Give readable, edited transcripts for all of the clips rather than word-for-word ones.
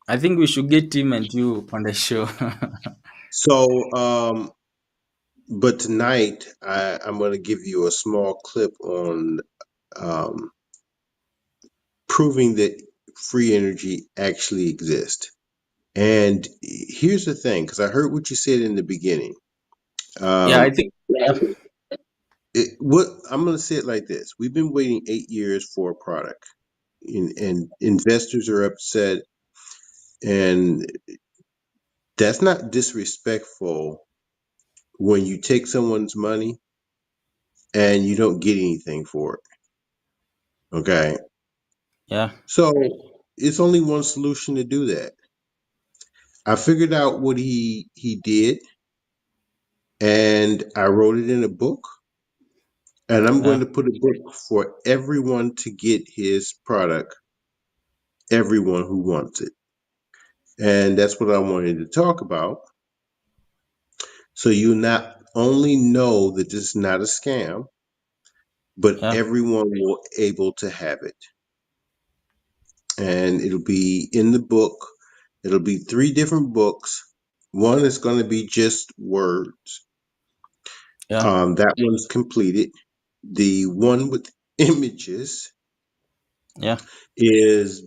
I think we should get him and you on the show. So, but tonight I'm going to give you a small clip on um, proving that free energy actually exists. And here's the thing, because I heard what you said in the beginning. Yeah, I Um, think. Yeah, what I'm going to say it like this: we've been waiting 8 years for a product, and investors are upset, and that's not disrespectful when you take someone's money and you don't get anything for it. Okay, yeah, so it's only one solution to do that. I figured out what he did, and I wrote it in a book, and I'm going yeah, to put a book for everyone to get his product, everyone who wants it. And that's what I wanted to talk about. So you not only know that this is not a scam, but yeah, everyone will able to have it. And it'll be in the book. It'll be three different books. One is going to be just words. yeah, That one's completed. The one with images yeah, is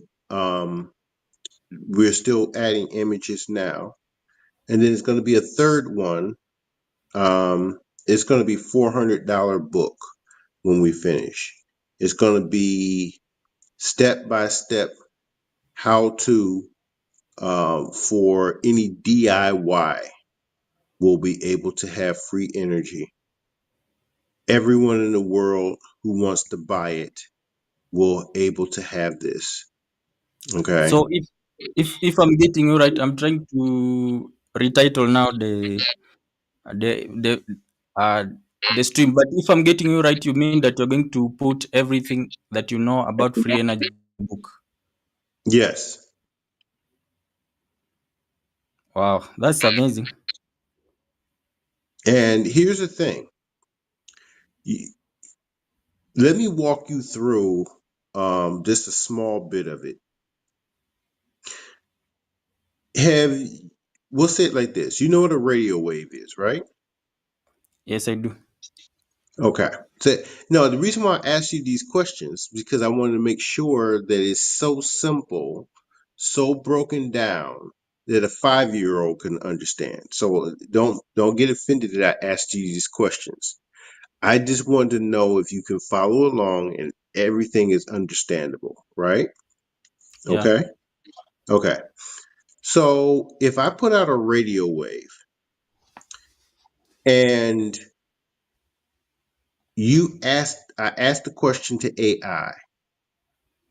we're still adding images now. And then it's going to be a third one. It's going to be $400 book when we finish. It's going to be step by step how to for any DIY will be able to have free energy. Everyone in the world who wants to buy it will able to have this. Okay. so if I'm getting you right, I'm trying to retitle now the uh the stream. But if I'm getting you right, you mean that you're going to put everything that you know about free energy book. Yes. Wow, that's amazing. And here's the thing. Y- Let me walk you through just a small bit of it. Have We'll say it like this. You know what a radio wave is, right? Yes, I do. Okay. So no, the reason why I asked you these questions is because I wanted to make sure that it's so simple, so broken down that a 5-year old can understand. So don't get offended that I asked you these questions. I just wanted to know if you can follow along and everything is understandable, right? Yeah, Okay. Okay. So if I put out a radio wave and I asked the question to AI,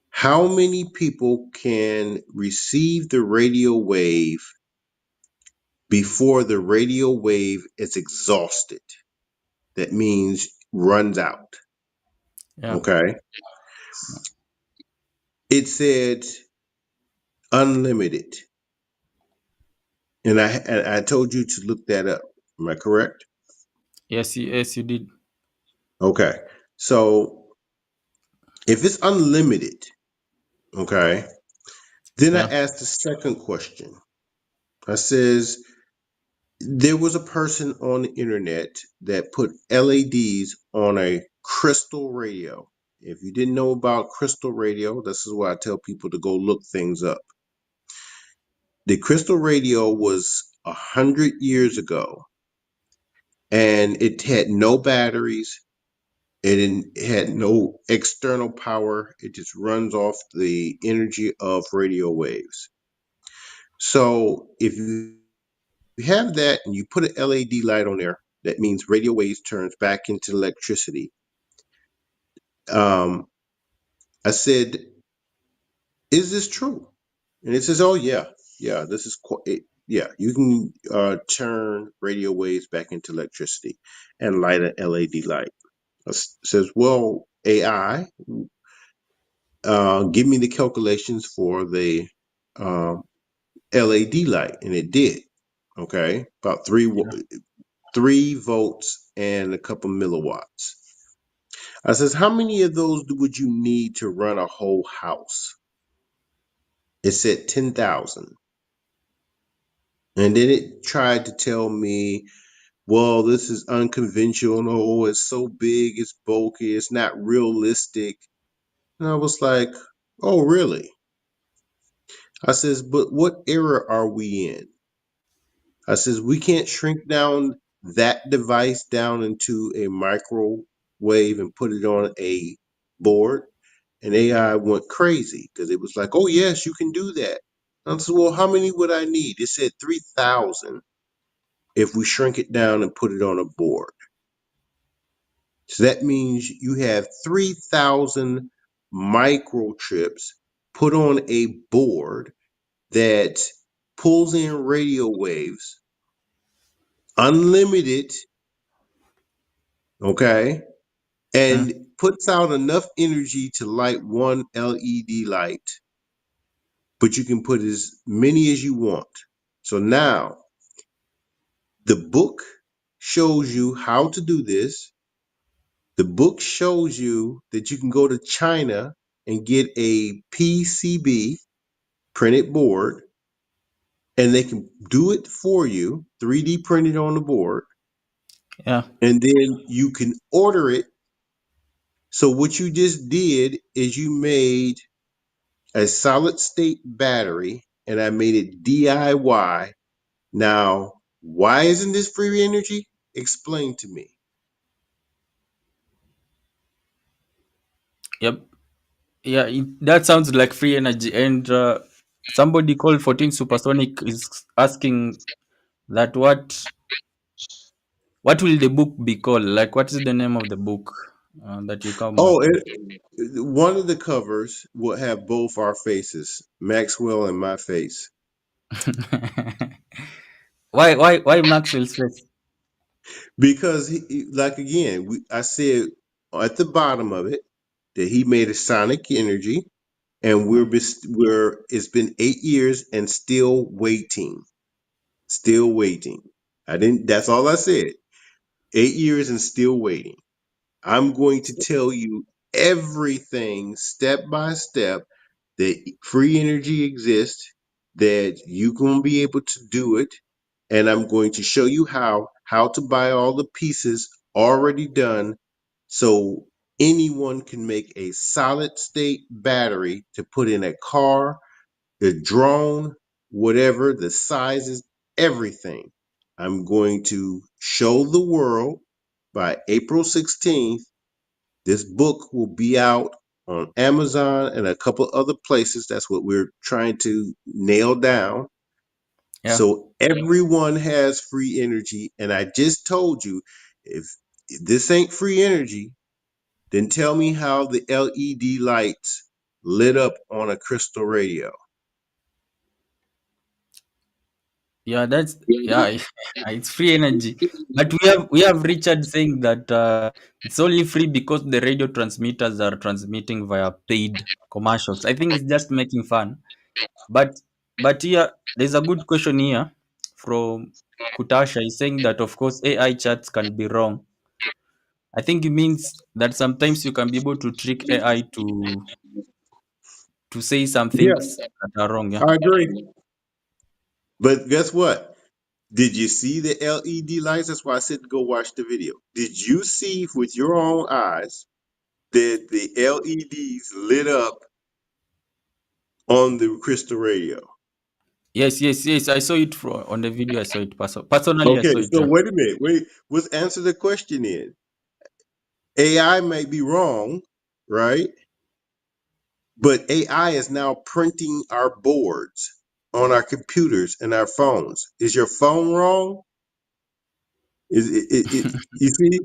how many people can receive the radio wave before the radio wave is exhausted? That means runs out. yeah, Okay. It said unlimited. And I told you to look that up. Am I correct? yes, you did. Okay. So if it's unlimited, okay, then I Yeah, asked the second question. I says there was a person on the internet that put LEDs on a crystal radio. If you didn't know about crystal radio, this is why I tell people to go look things up. The crystal radio was 100 years ago, and it had no batteries. It had no external power. It just runs off the energy of radio waves. So if you have that and you put an LED light on there, that means radio waves turns back into electricity. Um, I said, "Is this true?" And it says, "Oh yeah, yeah. This is yeah. You can turn radio waves back into electricity and light an LED light." Says, "Well, AI, give me the calculations for the um, LED light," and it did. Okay, about yeah. 3 volts and a couple milliwatts. I says, how many of those would you need to run a whole house? It said 10,000. And then it tried to tell me, well, this is unconventional. It's so big, it's bulky, it's not realistic. And I was like, oh, really? I says, but what era are we in? I says, we can't shrink down that device down into a microwave and put it on a board. And AI went crazy because it was like, oh, yes, you can do that. I said, well, how many would I need? It said 3,000 if we shrink it down and put it on a board. So that means you have 3,000 microchips put on a board that pulls in radio waves, unlimited, okay, Mm. and puts out enough energy to light one LED light, but you can put as many as you want. So now the book shows you how to do this. The book shows you that you can go to China and get a PCB printed board and they can do it for you, 3D printed on the board, Yeah. and then you can order it. So what you just did is you made a solid state battery and I made it DIY. Now, why isn't this free energy? Explain to me. Yep. Yeah. That sounds like free energy. And somebody called 14 Supersonic is asking that what will the book be called? Like, what is the name of the book that you come up Oh, with? one of the covers will have both our faces, Maxwell and my face, Why Maxwell's face? because like again, I said at the bottom of it that he made a sonic energy, and Mm. we're it's been 8 years and still waiting, still waiting. I didn't. That's all I said. 8 years and still waiting. I'm going to tell you everything step by step that free energy exists, that you can be able to do it, and I'm going to show you how to buy all the pieces already done so anyone can make a solid state battery to put in a car, the drone, whatever the sizes, everything. I'm going to show the world by April 16th. This book will be out on Amazon and a couple other places. That's what we're trying to nail down. Yeah. So everyone has free energy. And I just told you, if this ain't free energy, then tell me how the LED lights lit up on a crystal radio. Yeah, yeah, it's free energy. But we have Richard saying that it's only free because the radio transmitters are transmitting via paid commercials. I think it's just making fun. But here there's a good question here from Kutasha. He's saying that of course AI chats can be wrong. I think it means that sometimes you can be able to trick AI to say some Yeah, things that are wrong. Yeah. I agree. But guess what? Did you see the LED lights? That's why I said go watch the video. Did you see with your own eyes that the LEDs lit up on the crystal radio? Yes, yes, yes. I saw it on the video. I saw it personally. I Okay, saw it. so Yeah. wait a minute. Wait, let's answer the question in. AI may be wrong, right? But AI is now printing our boards on our computers and our phones. Is your phone wrong? You see,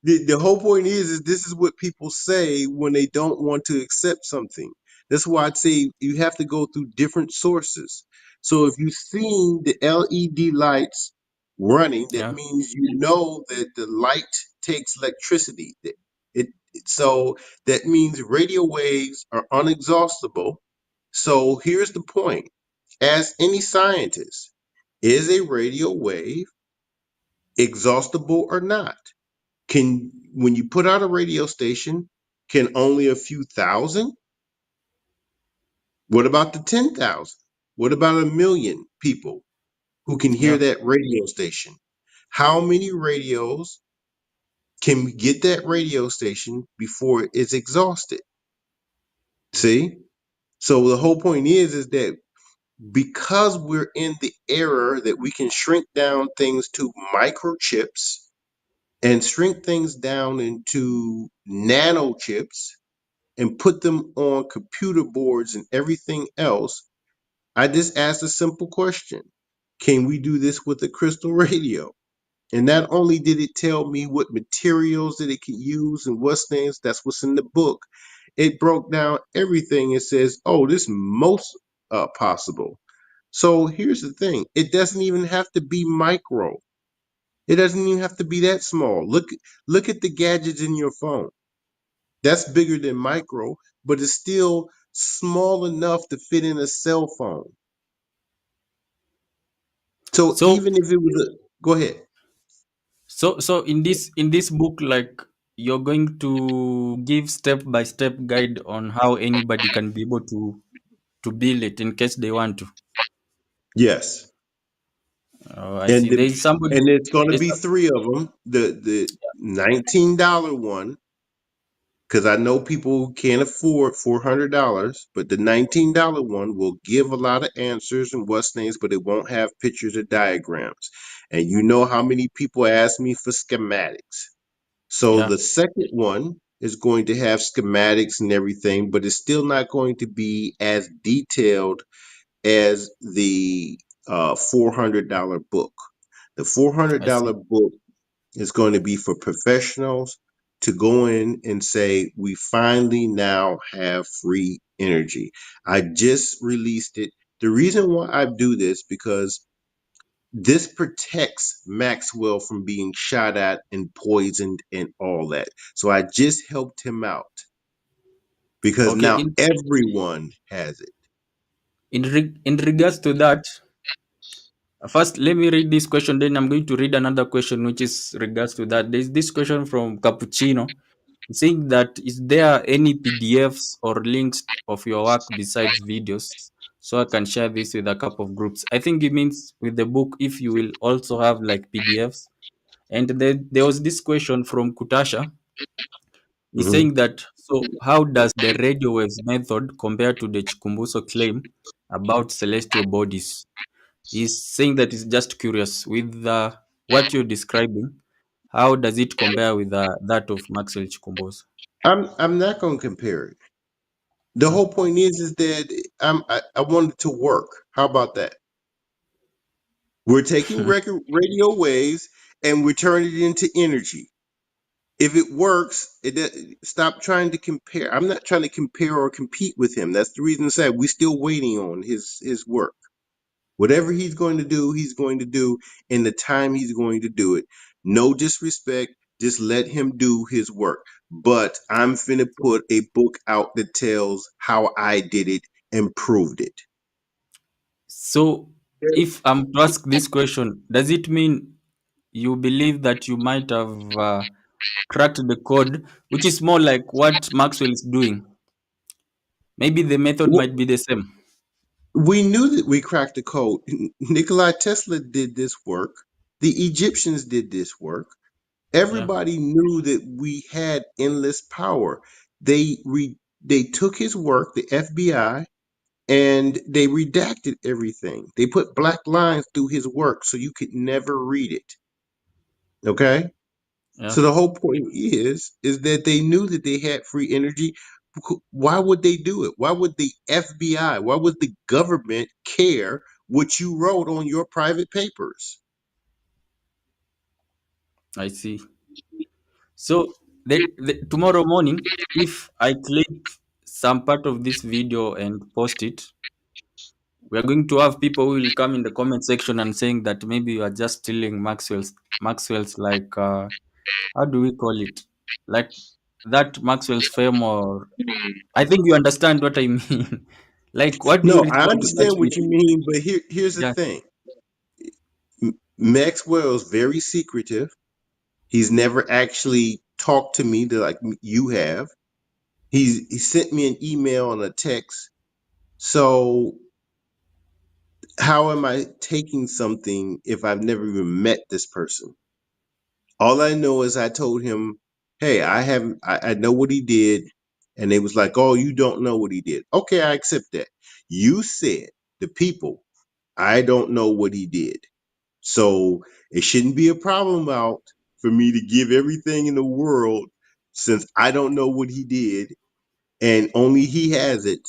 the whole point is this is what people say when they don't want to accept something. That's why I'd say you have to go through different sources. So if you've seen the LED lights running, that Yeah. means you know that the light takes electricity. It, so that means radio waves are unexhaustible. So here's the point. Ask any scientist, is a radio wave exhaustible or not? Can when you put out a radio station, can only a few thousand What about the 10,000? What about a million people who can hear Yeah. that radio station? How many radios can we get that radio station before it's exhausted? See? So the whole point is that because we're in the era that we can shrink down things to microchips and shrink things down into nanochips and put them on computer boards and everything else, I just asked a simple question. Can we do this with a crystal radio? And not only did it tell me what materials that it could use and what's things, that's what's in the book. It broke down everything and says, oh, this most possible. So here's the thing. It doesn't even have to be micro. It doesn't even have to be that small. Look at the gadgets in your phone. That's bigger than micro, but it's still small enough to fit in a cell phone. So So even if it was a, go ahead. so in this book, like, you're going to give step by step guide on how anybody can be able to build it in case they want to. Yes. Oh, I And see. the, There is somebody. and it's going to There's, be three of them. The $19 one, because I know people can't afford $400, but the $19 one will give a lot of answers and what's things, but it won't have pictures or diagrams. And you know how many people ask me for schematics. So yeah, the second one is going to have schematics and everything, but it's still not going to be as detailed as the $400 book. The I see. $400 book is going to be for professionals to go in and say, we finally now have free energy. I just released it. The reason why I do this because this protects Maxwell from being shot at and poisoned and all that. So I just helped him out because Okay. now In everyone has it. in regards to that, first let me read this question. Then I'm going to read another question, which is regards to that. There's this question from Cappuccino saying that, is there any PDFs or links of your work besides videos, so I can share this with a couple of groups? I think it means with the book, if you will also have like PDFs. And then there was this question from Kutasha. He's Mhm. saying that, so how does the radio waves method compare to the Chikumbuso claim about celestial bodies? He's saying that he's just curious with what you're describing. How does it compare with that of Maxwell Chikumbuso? I'm not going to compare it. The Yeah. whole point is that I want it to work. How about that? We're taking record radio waves and we're turning it into energy. If it works, stop trying to compare. I'm not trying to compare or compete with him. That's the reason I said we're still waiting on his work. Whatever he's going to do in the time he's going to do it. No disrespect, just let him do his work. But I'm finna put a book out that tells how I did it and proved it. So, if I'm to ask this question, does it mean you believe that you might have cracked the code, which is more like what Maxwell is doing? Maybe the method Well, might be the same. we knew that we cracked the code. Nikolai Tesla did this work. The Egyptians did this work. Yeah, Everybody knew that we had endless power. They took his work, the FBI, and they redacted everything. They put black lines through his work so you could never read it. Okay? yeah. So the whole point is that they knew that they had free energy. Why would they do it? Why would the FBI, why would the government care what you wrote on your private papers? I see. So, tomorrow morning, if I clip some part of this video and post it, we are going to have people who will come in the comment section and saying that maybe you are just stealing Maxwell's, like, how do we call it, like that Maxwell's fame, or I think you understand what I mean. Like, what do you No, I respond to that understand what with? you mean, but here's the Yeah, thing. Maxwell is very secretive. He's never actually talked to me like you have. He sent me an email and a text So how am I taking something if I've never even met this person? All I know is I told him, "Hey, I know what he did," and they was like, "Oh, you don't know what he did." Okay, I accept that. You said the people, I don't know what he did, so it shouldn't be a problem out for me to give everything in the world since I don't know what he did and only he has it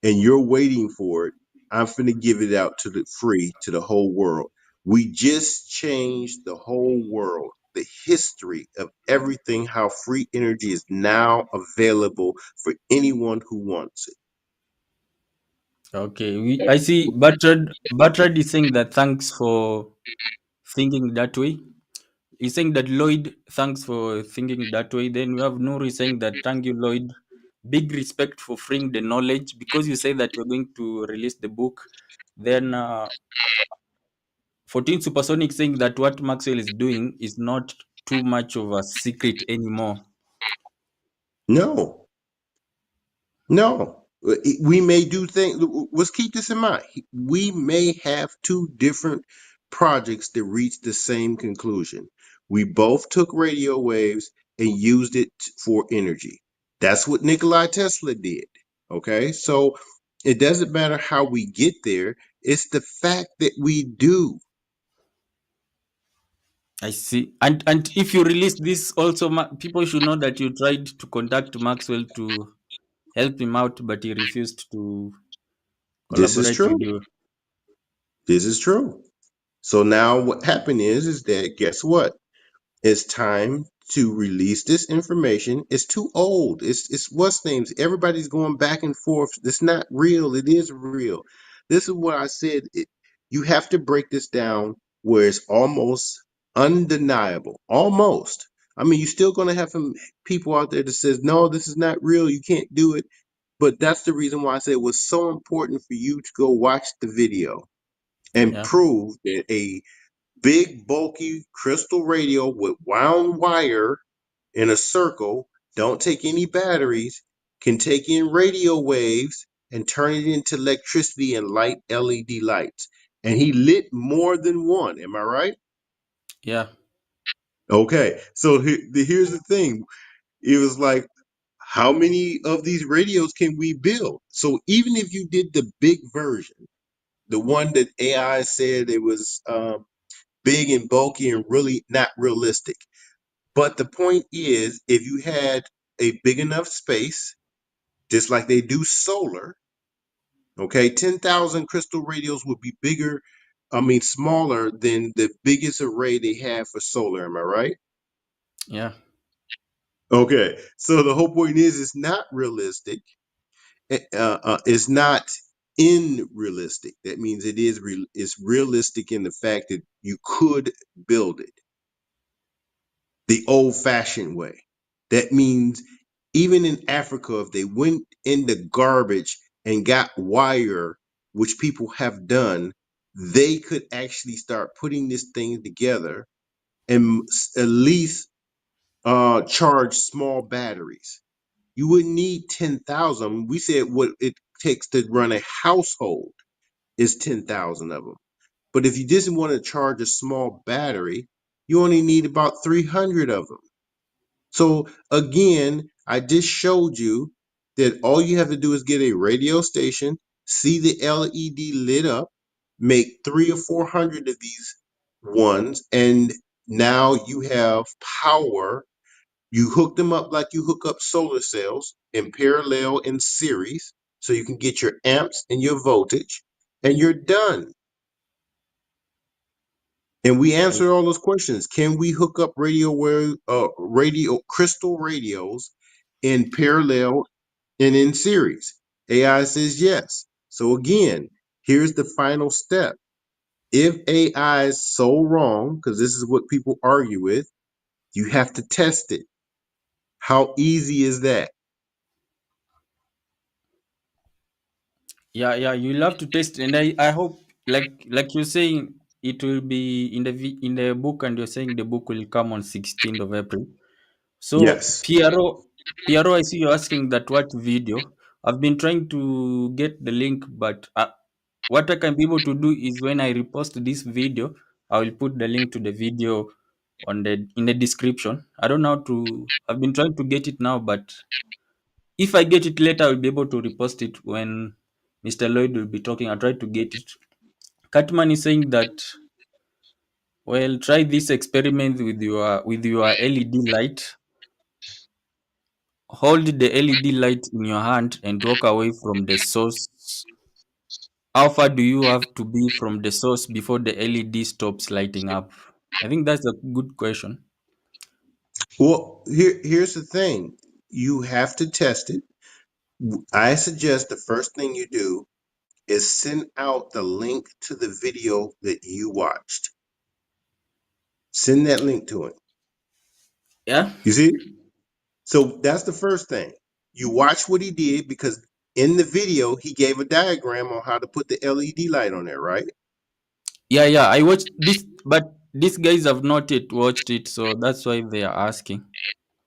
and you're waiting for it, I'm finna give it out to the free to the whole world. We just changed the whole world, the history of everything, how free energy is now available for anyone who wants it. Okay, I see. Bertrand is saying that thanks for thinking that way. He's saying that Lloyd, thanks for thinking that way. Then we have Nuri saying that thank you, Lloyd. Big respect for freeing the knowledge because you say that you're going to release the book. Then 14 Supersonic saying that what Maxwell is doing is not too much of a secret anymore. No, no. We may do things. Let's keep this in mind. We may have two different projects that reach the same conclusion. We both took radio waves and used it for energy. That's what Nikolai Tesla did. Okay. So it doesn't matter how we get there, it's the fact that we do. I see. And if you release this, also people should know that you tried to contact Maxwell to help him out, but he refused to This is collaborate true. with you. This is true. So now what happened is that guess what? It's time to release this information. It's too old. It's what's names. Everybody's going back and forth. It's not real. It is real. This is what I said. You have to break this down where it's almost undeniable. Almost. I mean, you're still going to have some people out there that says, no, this is not real. You can't do it. But that's the reason why I said it was so important for you to go watch the video and Yeah. prove that a big, bulky crystal radio with wound wire in a circle, don't take any batteries, can take in radio waves and turn it into electricity and light LED lights. And he lit more than one. Am I right? Yeah. Okay. So here's the thing. It was like, how many of these radios can we build? So even if you did the big version, the one that AI said it was big and bulky and really not realistic. But the point is, if you had a big enough space, just like they do solar, okay, 10,000 crystal radios would be bigger, I mean, smaller than the biggest array they have for solar. Am I right? Yeah. Okay, so the whole point is, it's not realistic. It's not unrealistic. That means it's realistic in the fact that you could build it the old fashioned way. That means even in Africa, if they went in the garbage and got wire, which people have done, they could actually start putting this thing together and at least charge small batteries. You wouldn't need 10,000. We said what it takes to run a household is 10,000 of them. But if you just want to charge a small battery, you only need about 300 of them. So again, I just showed you that all you have to do is get a radio station, see the LED lit up, make three or 400 of these ones, and now you have power. You hook them up like you hook up solar cells in parallel in series, so you can get your amps and your voltage, and you're done. And we I, answered all those questions. Can we hook up radio crystal radios in parallel and in series? AI says yes. So again, here's the final step. If AI is so wrong, because this is what people argue with, you have to test it. How easy is that? yeah, yeah. You'll have to test, and I hope, like you're saying, it will be in in the book, and you're saying the book will come on 16th of April. So Yes. PRO, I see you're asking that what video. I've been trying to get the link, but what I can be able to do is when I repost this video, I will put the link to the video on the in the description. I don't know how to. I've been trying to get it now, but if I get it later, I'll be able to repost it when Mr. Lloyd will be talking. I'll try to get it. Catman is saying that, well, try this experiment with your LED light. Hold the LED light in your hand and walk away from the source. How far do you have to be from the source before the LED stops lighting up? I think that's a good question. Well, here's the thing. You have to test it. I suggest the first thing you do is send out the link to the video that you watched. Send that link to him. Yeah. You see? So that's the first thing. You watch what he did because in the video he gave a diagram on how to put the LED light on there, right? Yeah, yeah. I watched this, but these guys have not yet watched it, so that's why they are asking.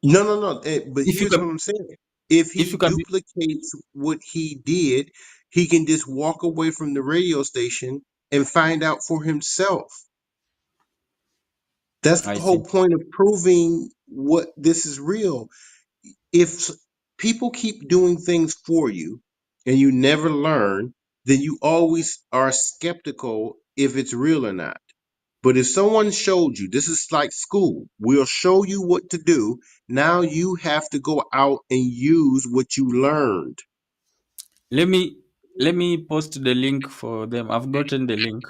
No, no, no. But If you here's can, what I'm saying. If if he you can be, duplicates what he did, he can just walk away from the radio station and find out for himself. That's I the see. whole point of proving what this is real. If people keep doing things for you and you never learn, then you always are skeptical if it's real or not. But if someone showed you, this is like school, we'll show you what to do. Now you have to go out and use what you learned. Let me let me post the link for them. I've gotten the link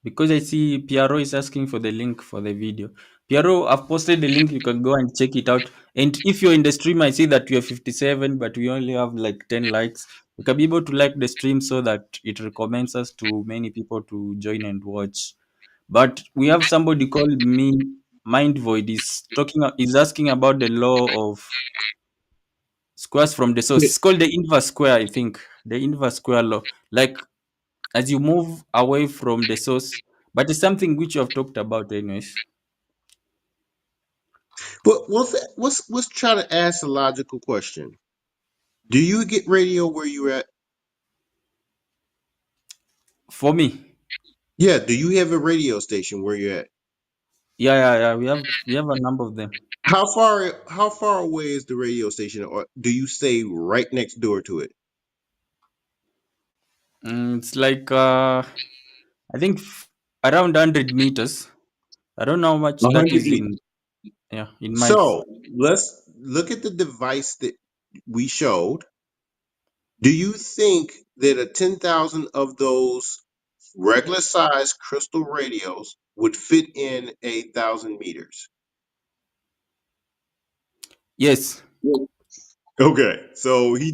because I see Piero is asking for the link for the video. Piero, I've posted the link. You can go and check it out. And if you're in the stream, I see that you have 57, but we only have like 10 likes. You can be able to like the stream so that it recommends us to many people to join and watch. But we have somebody called me Mind Void is asking about the law of squares from the source. It's called the inverse square, I think. The inverse square law. Like as you move away from the source, but it's something which you have talked about anyways. But let's try to ask a logical question. Do you get radio where you're at? For me, Yeah, do you have a radio station where you're at? yeah, yeah, yeah, we have a number of them. How far away is the radio station, or do you stay right next door to it? It's like I think around 100 meters. I don't know how much that 100 is meters. in, yeah, in miles. So let's look at the device that we showed. Do you think that a 10,000 of those regular size crystal radios would fit in 1,000 meters? Yes. Okay, so you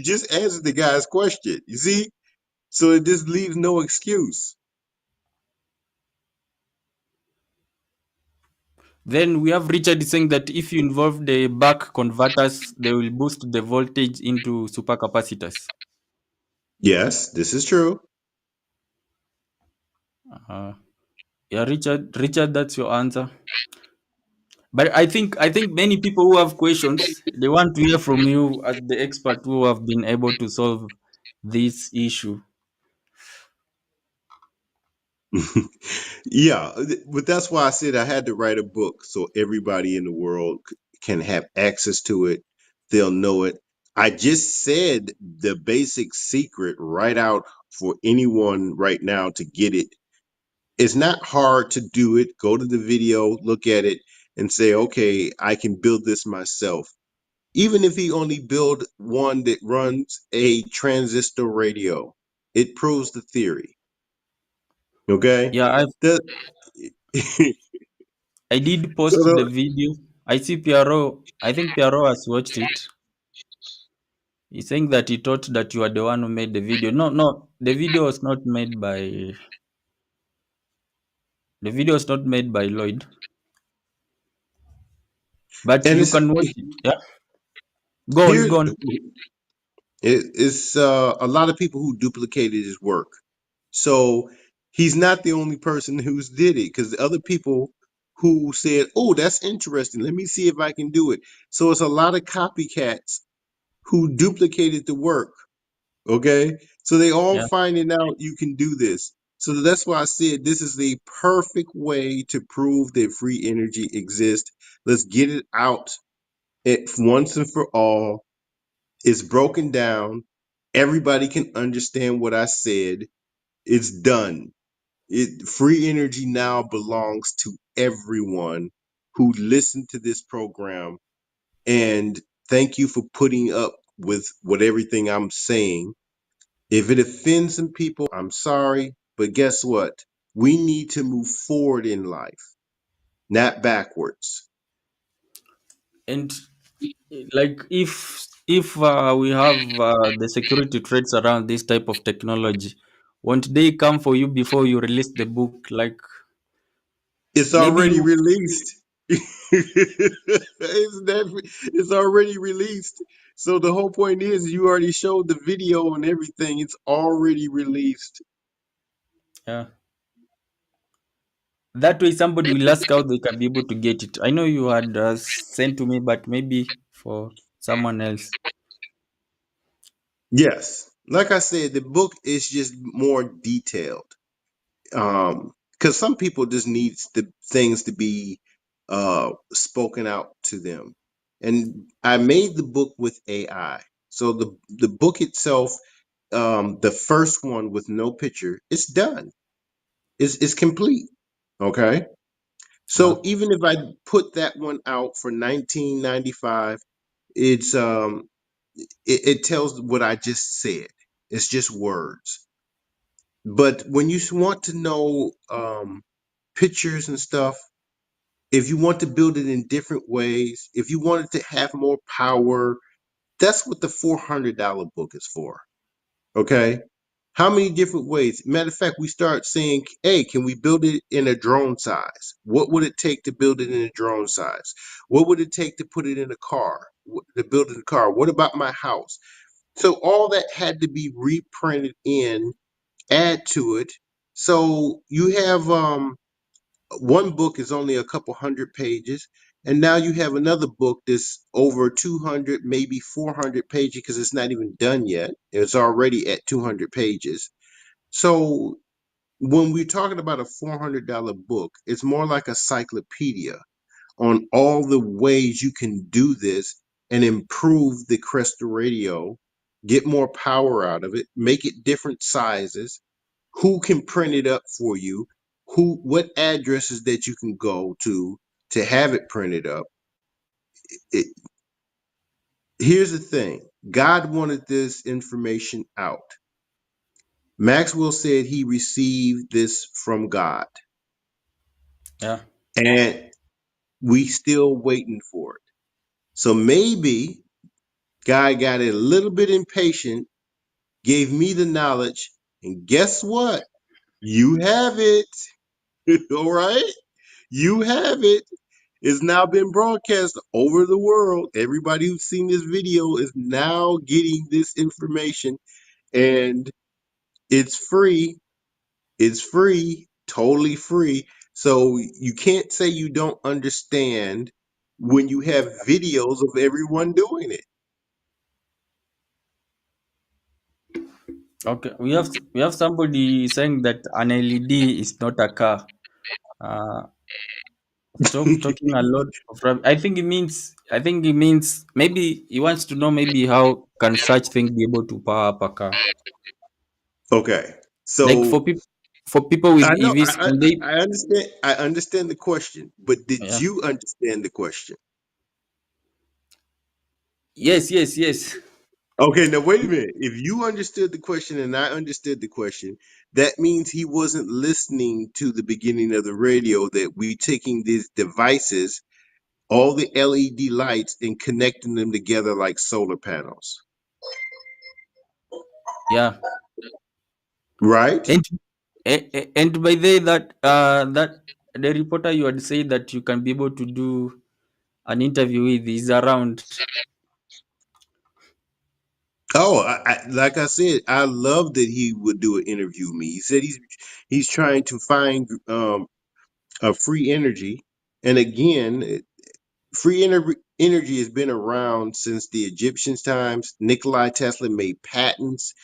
just answered the guy's question. You see, so it just leaves no excuse. Then we have Richard saying that if you involve the back converters, they will boost the voltage into supercapacitors. Yes, this is true. Uh, yeah, Richard, that's your answer. But I think many people who have questions, they want to hear from you as the expert who have been able to solve this issue. Yeah, but that's why I said I had to write a book so everybody in the world can have access to it. They'll know it. I just said the basic secret right out for anyone right now to get it. It's not hard to do it. Go to the video, look at it, and say, okay, I can build this myself. Even if he only build one that runs a transistor radio, it proves the theory. Okay. Yeah, The, I did so post the the, video. I see Piero. I think Piero has watched it. He's saying that he thought that you are the one who made the video. No, no, the video was not made by Lloyd. But and you it's can watch it. Yeah. Go on, here go on. it's a lot of people who duplicated his work. So he's not the only person who's did it because the other people who said, "Oh, that's interesting. Let me see if I can do it." So it's a lot of copycats who duplicated the work. Okay, so they all Yeah. finding out you can do this. So that's why I said this is the perfect way to prove that free energy exists. Let's get it out once and for all. It's broken down. Everybody can understand what I said. It's done. Free energy now belongs to everyone who listened to this program. And thank you for putting up with everything I'm saying. If it offends some people, I'm sorry. But guess what? We need to move forward in life, not backwards. And like if we have the security threats around this type of technology, won't they come for you before you release the book? Like It's maybe already you, released. It's already released. So the whole point is you already showed the video and everything. It's already released. yeah, that way somebody will ask how they can be able to get it. I know you had sent to me, but maybe for someone else. Yes. Like I said, the book is just more detailed. Because some people just need the things to be spoken out to them. And I made the book with AI. So the book itself, the first one with no picture, it's done. It's complete. Okay. Yeah. So even if I put that one out for 1995, it's it tells what I just said. It's just words. But when you want to know pictures and stuff, if you want to build it in different ways, if you want it to have more power, that's what the $400 book is for. Okay. How many different ways? Matter of fact, we start saying, hey, can we build it in a drone size? What would it take to build it in a drone size? What would it take to put it in a car, to build it in a car? What about my house? So all that had to be reprinted in, add to it. So you have one book is only a couple hundred pages, and now you have another book that's over 200, maybe 400 pages because it's not even done yet. It's already at 200 pages. So when we're talking about a $400 book, it's more like a cyclopedia on all the ways you can do this and improve the crystal radio, get more power out of it, make it different sizes, who can print it up for you, who what addresses that you can go to have it printed up. It, here's the thing. God wanted this information out. Maxwell said he received this from God, Yeah. and we still waiting for it. So maybe God got a little bit impatient, gave me the knowledge, and guess what? You have it. All right? You have it. It's now been broadcast over the world. Everybody who's seen this video is now getting this information, and it's free. It's free, totally free. So you can't say you don't understand when you have videos of everyone doing it. Okay. We have somebody saying that an LED is not a car. Uh, talking a lot of I think it means. I think it means maybe he wants to know maybe how can such thing be able to power up a car. Okay. Like So for people with I know EVs, can they? I understand the question, but did Yeah. you understand the question? Yes. Yes. Yes. Okay, now wait a minute. If you understood the question and I understood the question, that means he wasn't listening to the beginning of the radio that we taking these devices, all the LED lights, and connecting them together like solar panels. Yeah. Right? And and by that the reporter you had said that you can be able to do an interview with is around. Oh, like I said, I love that he would do an interview with me. He said he's trying to find a free energy, and again, free energy. energy has been around since the Egyptians' times. Nikola Tesla made patents,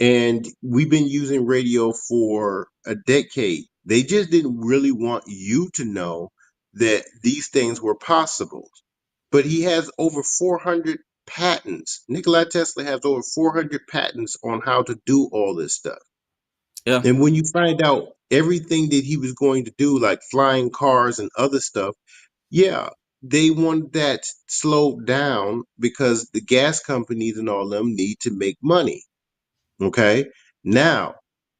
and we've been using radio for a decade. They just didn't really want you to know that these things were possible. But he has over 400 patents. Nikola Tesla has over 400 patents on how to do all this stuff. Yeah. And when you find out everything that he was going to do, like flying cars and other stuff, yeah, they want that slowed down because the gas companies and all them need to make money. Okay. Now,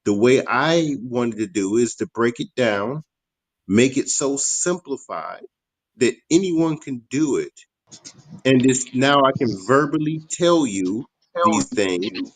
the way I wanted to do is to break it down, make it so simplified that anyone can do it. And this now I can verbally tell you these things